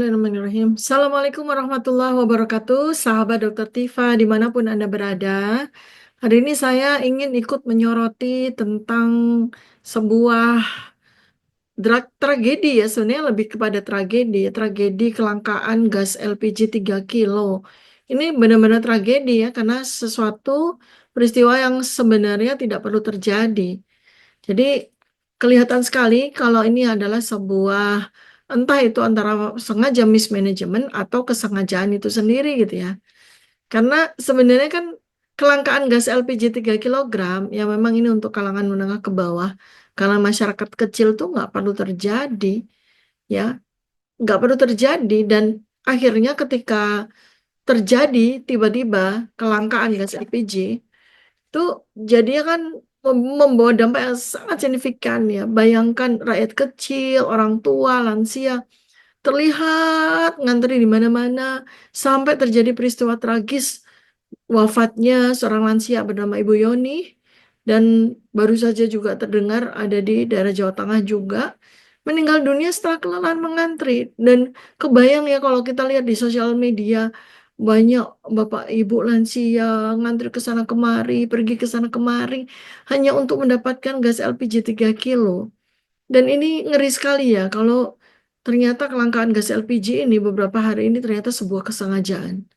Bismillahirrahmanirrahim. Assalamualaikum warahmatullahi wabarakatuh, sahabat Dokter Tifa dimanapun Anda berada. Hari ini saya ingin ikut menyoroti tentang sebuah tragedi ya, sebenarnya lebih kepada tragedi kelangkaan gas LPG 3 kilo. Ini benar-benar tragedi ya, karena sesuatu peristiwa yang sebenarnya tidak perlu terjadi. Jadi kelihatan sekali kalau ini adalah sebuah entah itu antara sengaja mismanagement atau kesengajaan itu sendiri gitu ya. Karena sebenarnya kan kelangkaan gas LPG 3 kilogram ya memang ini untuk kalangan menengah ke bawah. Karena masyarakat kecil tuh nggak perlu terjadi ya, nggak perlu terjadi dan akhirnya ketika terjadi tiba-tiba kelangkaan gas LPG itu jadinya kan membawa dampak yang sangat signifikan ya. Bayangkan rakyat kecil, orang tua, lansia terlihat ngantri di mana-mana sampai terjadi peristiwa tragis wafatnya seorang lansia bernama Ibu Yoni dan baru saja juga terdengar ada di daerah Jawa Tengah juga meninggal dunia setelah kelelahan mengantri. Dan kebayang ya kalau kita lihat di sosial media banyak bapak ibu lansia ngantri ke sana kemari, pergi ke sana kemari hanya untuk mendapatkan gas LPG 3 kilo. Dan ini ngeri sekali ya kalau ternyata kelangkaan gas LPG ini beberapa hari ini ternyata sebuah kesengajaan.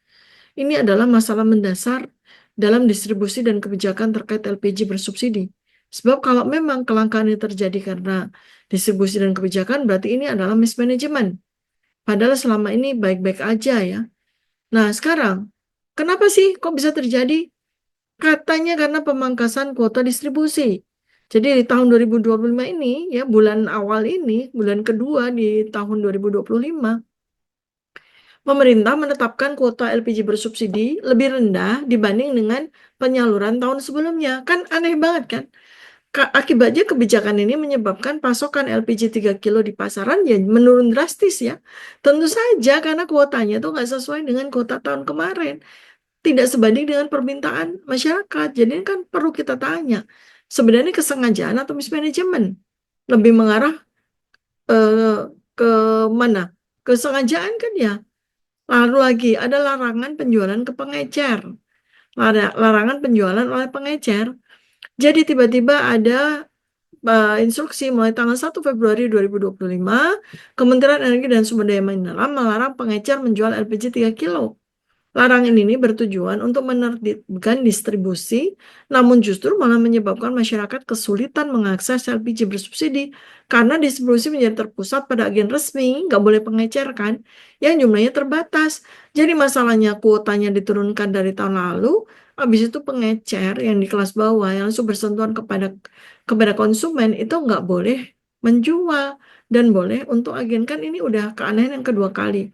Ini adalah masalah mendasar dalam distribusi dan kebijakan terkait LPG bersubsidi. Sebab kalau memang kelangkaan ini terjadi karena distribusi dan kebijakan, berarti ini adalah mismanagement. Padahal selama ini baik-baik aja ya. Nah sekarang, kenapa sih kok bisa terjadi? Katanya karena pemangkasan kuota distribusi. Jadi di tahun 2025 ini, ya bulan awal ini, bulan kedua di tahun 2025, pemerintah menetapkan kuota LPG bersubsidi lebih rendah dibanding dengan penyaluran tahun sebelumnya. Kan aneh banget kan? Akibatnya kebijakan ini menyebabkan pasokan LPG 3 kilo di pasaran ya menurun drastis ya. Tentu saja karena kuotanya tuh nggak sesuai dengan kuota tahun kemarin. Tidak sebanding dengan permintaan masyarakat. Jadi kan perlu kita tanya, sebenarnya kesengajaan atau mismanagement? Lebih mengarah eh, ke mana? Kesengajaan kan ya. Lalu lagi ada larangan penjualan ke pengecer. Larangan penjualan oleh pengecer. Jadi tiba-tiba ada instruksi mulai tanggal 1 Februari 2025, Kementerian Energi dan Sumber Daya Mineral melarang pengecer menjual LPG 3 kilo. Larangan ini bertujuan untuk menertibkan distribusi, namun justru malah menyebabkan masyarakat kesulitan mengakses LPG bersubsidi karena distribusi menjadi terpusat pada agen resmi, nggak boleh pengecer kan, yang jumlahnya terbatas. Jadi masalahnya kuotanya diturunkan dari tahun lalu, habis itu pengecer yang di kelas bawah yang langsung bersentuhan kepada konsumen itu nggak boleh menjual dan boleh untuk agen. Kan ini udah keanehan yang kedua kali.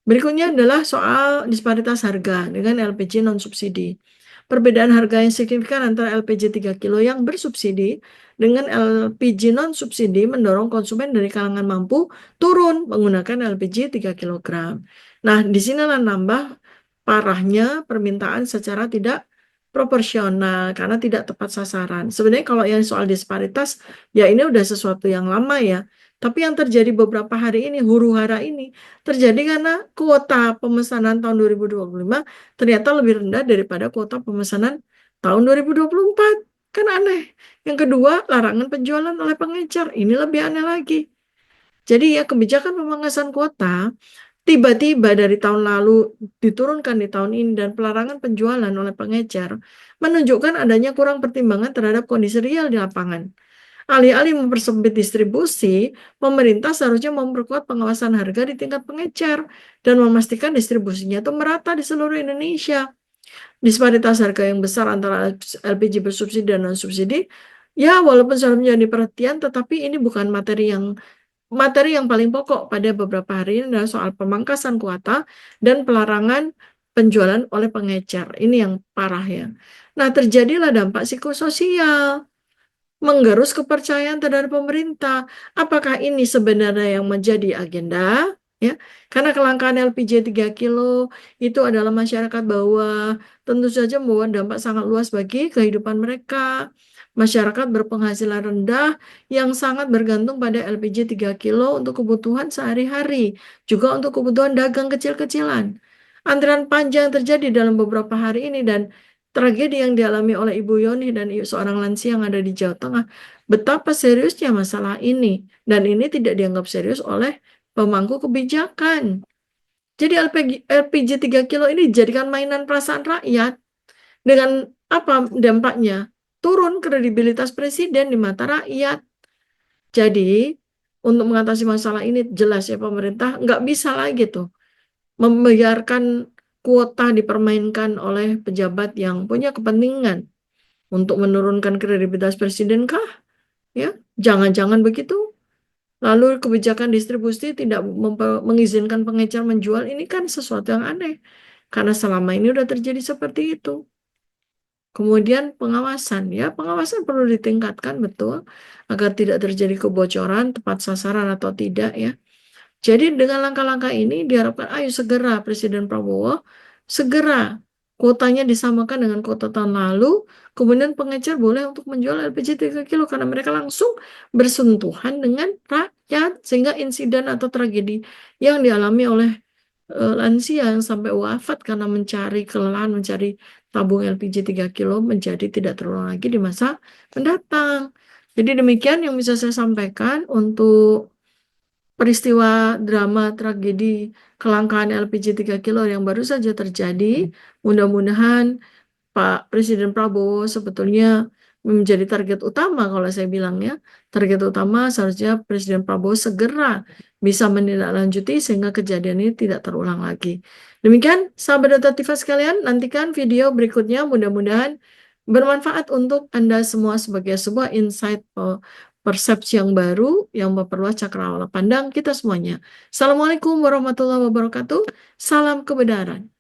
Berikutnya adalah soal disparitas harga dengan LPG non-subsidi. Perbedaan harga yang signifikan antara LPG 3 kilo yang bersubsidi dengan LPG non-subsidi mendorong konsumen dari kalangan mampu turun menggunakan LPG 3 kilogram. Nah, disinilah nambah parahnya permintaan secara tidak proporsional karena tidak tepat sasaran. Sebenarnya kalau yang soal disparitas, ya ini udah sesuatu yang lama ya. Tapi yang terjadi beberapa hari ini, huru-hara ini, terjadi karena kuota pemesanan tahun 2025 ternyata lebih rendah daripada kuota pemesanan tahun 2024. Kan aneh. Yang kedua, larangan penjualan oleh pengecer. Ini lebih aneh lagi. Jadi ya kebijakan pemangkasan kuota tiba-tiba dari tahun lalu diturunkan di tahun ini dan pelarangan penjualan oleh pengecer menunjukkan adanya kurang pertimbangan terhadap kondisi real di lapangan. Alih-alih mempersempit distribusi, pemerintah seharusnya memperkuat pengawasan harga di tingkat pengecer dan memastikan distribusinya itu merata di seluruh Indonesia. Disparitas harga yang besar antara LPG bersubsidi dan non-subsidi, ya walaupun selalu menjadi perhatian, tetapi ini bukan materi yang paling pokok pada beberapa hari ini adalah soal pemangkasan kuota dan pelarangan penjualan oleh pengecer. Ini yang parah ya. Nah, terjadilah dampak psikososial menggerus kepercayaan terhadap pemerintah. Apakah ini sebenarnya yang menjadi agenda? Ya, karena kelangkaan LPG 3 kilo itu adalah masyarakat bawah, tentu saja membawa dampak sangat luas bagi kehidupan mereka. masyarakat berpenghasilan rendah yang sangat bergantung pada LPG 3 kilo untuk kebutuhan sehari-hari, juga untuk kebutuhan dagang kecil-kecilan. Antrian panjang terjadi dalam beberapa hari ini dan tragedi yang dialami oleh Ibu Yoni dan seorang lansia yang ada di Jawa Tengah. Betapa seriusnya masalah ini, dan ini tidak dianggap serius oleh pemangku kebijakan. Jadi LPG 3 kilo ini dijadikan mainan perasaan rakyat. Dengan apa dampaknya? Turun kredibilitas presiden di mata rakyat. Jadi, untuk mengatasi masalah ini jelas ya pemerintah nggak bisa lagi tuh membiarkan kuota dipermainkan oleh pejabat yang punya kepentingan untuk menurunkan kredibilitas presiden kah? Ya, jangan-jangan begitu. Lalu kebijakan distribusi tidak mengizinkan pengecer menjual, ini kan sesuatu yang aneh. Karena selama ini udah terjadi seperti itu. Kemudian pengawasan, ya pengawasan perlu ditingkatkan betul agar tidak terjadi kebocoran tepat sasaran atau tidak ya. Jadi dengan langkah-langkah ini diharapkan ayo segera Presiden Prabowo segera kuotanya disamakan dengan kuota tahun lalu, kemudian pengecer boleh untuk menjual LPG 3 kilo karena mereka langsung bersentuhan dengan rakyat sehingga insiden atau tragedi yang dialami oleh lansia yang sampai wafat karena kelelahan mencari tabung LPG 3 kilo menjadi tidak terulang lagi di masa mendatang. Jadi demikian yang bisa saya sampaikan untuk peristiwa drama tragedi kelangkaan LPG 3 kilo yang baru saja terjadi. Mudah-mudahan Pak Presiden Prabowo sebetulnya menjadi target utama kalau saya bilang ya. Target utama seharusnya Presiden Prabowo segera bisa menindaklanjuti sehingga kejadian ini tidak terulang lagi. Demikian sahabat Data Tiva sekalian, nantikan video berikutnya mudah-mudahan bermanfaat untuk Anda semua sebagai sebuah insight persepsi yang baru yang memperluas cakrawala pandang kita semuanya. Assalamualaikum warahmatullahi wabarakatuh. Salam kebenaran.